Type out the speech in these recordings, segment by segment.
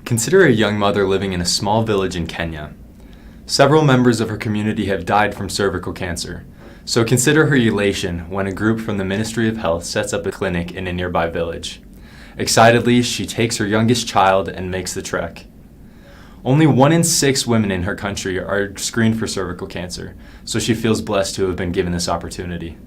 Consider a young mother living in a small village in Kenya. Several members of her community have died from cervical cancer, so consider her elation when a group from the Ministry of Health sets up a clinic in a nearby village. Excitedly, she takes her youngest child and makes the trek. Only 1 in 6 women in her country are screened for cervical cancer, so she feels blessed to have been given this opportunity.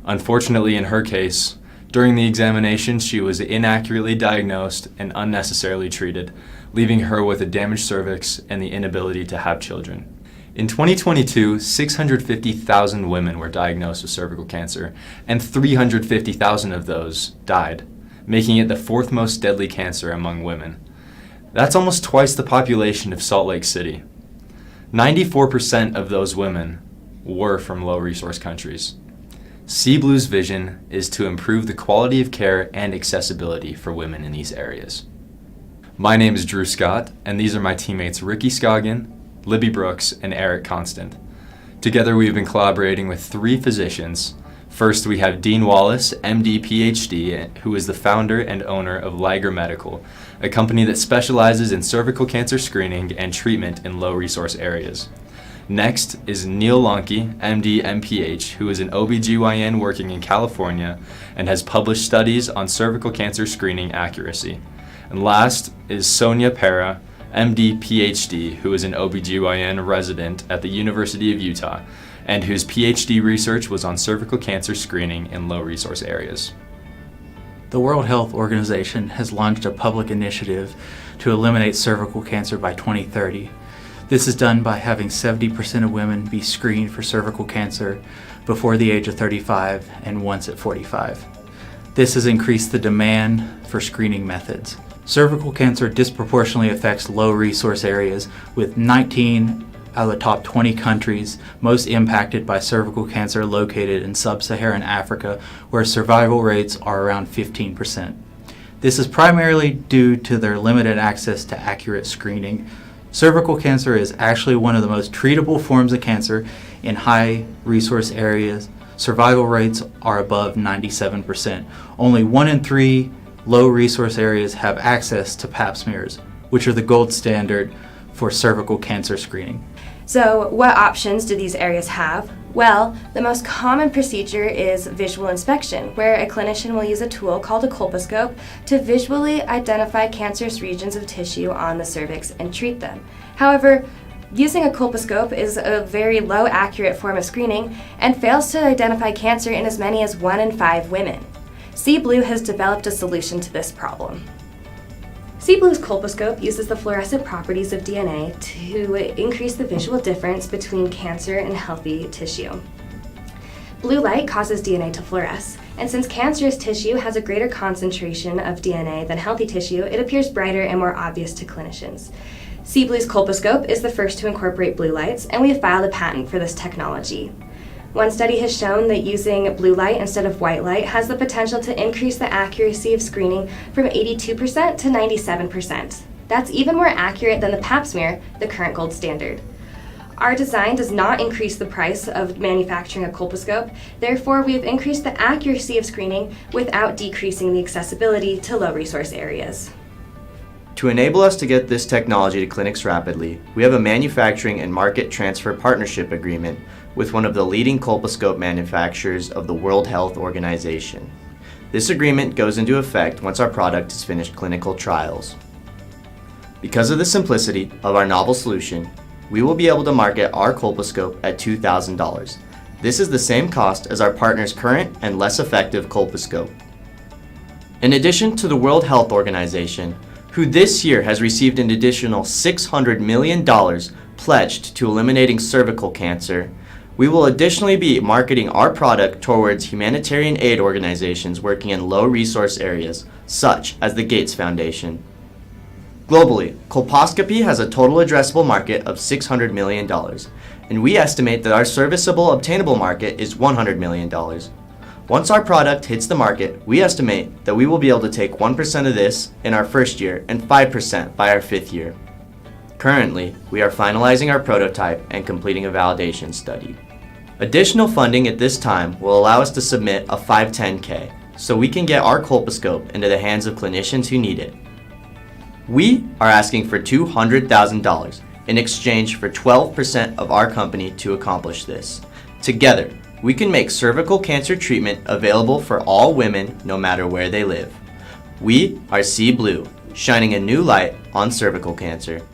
Unfortunately, in her case, during the examination, she was inaccurately diagnosed and unnecessarily treated, leaving her with a damaged cervix and the inability to have children. In 2022, 650,000 women were diagnosed with cervical cancer, and 350,000 of those died, making it the 4th most deadly cancer among women. That's almost twice the population of Salt Lake City. 94% of those women were from low-resource countries. C-Blu's vision is to improve the quality of care and accessibility for women in these areas. My name is Drew Scott, and these are my teammates Ricky Scoggin, Libby Brooks, and Eric Constant. Together we've been collaborating with 3 physicians. First, we have Dean Wallace, MD, PhD, who is the founder and owner of Liger Medical, a company that specializes in cervical cancer screening and treatment in low-resource areas. Next is Neil Lonke, MD, MPH, who is an OBGYN working in California and has published studies on cervical cancer screening accuracy. And last is Sonia Pera, MD, PhD, who is an OBGYN resident at the University of Utah and whose PhD research was on cervical cancer screening in low-resource areas. The World Health Organization has launched a public initiative to eliminate cervical cancer by 2030. This is done by having 70% of women be screened for cervical cancer before the age of 35 and once at 45. This has increased the demand for screening methods. Cervical cancer disproportionately affects low-resource areas, with 19 out of the top 20 countries most impacted by cervical cancer located in sub-Saharan Africa, where survival rates are around 15%. This is primarily due to their limited access to accurate screening. Cervical cancer is actually one of the most treatable forms of cancer in high-resource areas. Survival rates are above 97%. Only 1 in 3 low-resource areas have access to Pap smears, which are the gold standard for cervical cancer screening. So what options do these areas have? Well, the most common procedure is visual inspection, where a clinician will use a tool called a colposcope to visually identify cancerous regions of tissue on the cervix and treat them. However, using a colposcope is a very low accurate form of screening and fails to identify cancer in as many as 1 in 5 women. C-Blu has developed a solution to this problem. C-Blu's colposcope uses the fluorescent properties of DNA to increase the visual difference between cancer and healthy tissue. Blue light causes DNA to fluoresce, and since cancerous tissue has a greater concentration of DNA than healthy tissue, it appears brighter and more obvious to clinicians. C-Blu's colposcope is the first to incorporate blue lights, and we have filed a patent for this technology. One study has shown that using blue light instead of white light has the potential to increase the accuracy of screening from 82% to 97%. That's even more accurate than the Pap smear, the current gold standard. Our design does not increase the price of manufacturing a colposcope, therefore we have increased the accuracy of screening without decreasing the accessibility to low-resource areas. To enable us to get this technology to clinics rapidly, we have a manufacturing and market transfer partnership agreement with one of the leading colposcope manufacturers of the World Health Organization. This agreement goes into effect once our product has finished clinical trials. Because of the simplicity of our novel solution, we will be able to market our colposcope at $2,000. This is the same cost as our partner's current and less effective colposcope. In addition to the World Health Organization, who this year has received an additional $600 million pledged to eliminating cervical cancer, we will additionally be marketing our product towards humanitarian aid organizations working in low-resource areas, such as the Gates Foundation. Globally, colposcopy has a total addressable market of $600 million, and we estimate that our serviceable obtainable market is $100 million. Once our product hits the market, we estimate that we will be able to take 1% of this in our first year and 5% by our 5th year. Currently, we are finalizing our prototype and completing a validation study. Additional funding at this time will allow us to submit a 510(k) so we can get our colposcope into the hands of clinicians who need it. We are asking for $200,000 in exchange for 12% of our company to accomplish this. Together, we can make cervical cancer treatment available for all women no matter where they live. We are C-Blu, shining a new light on cervical cancer.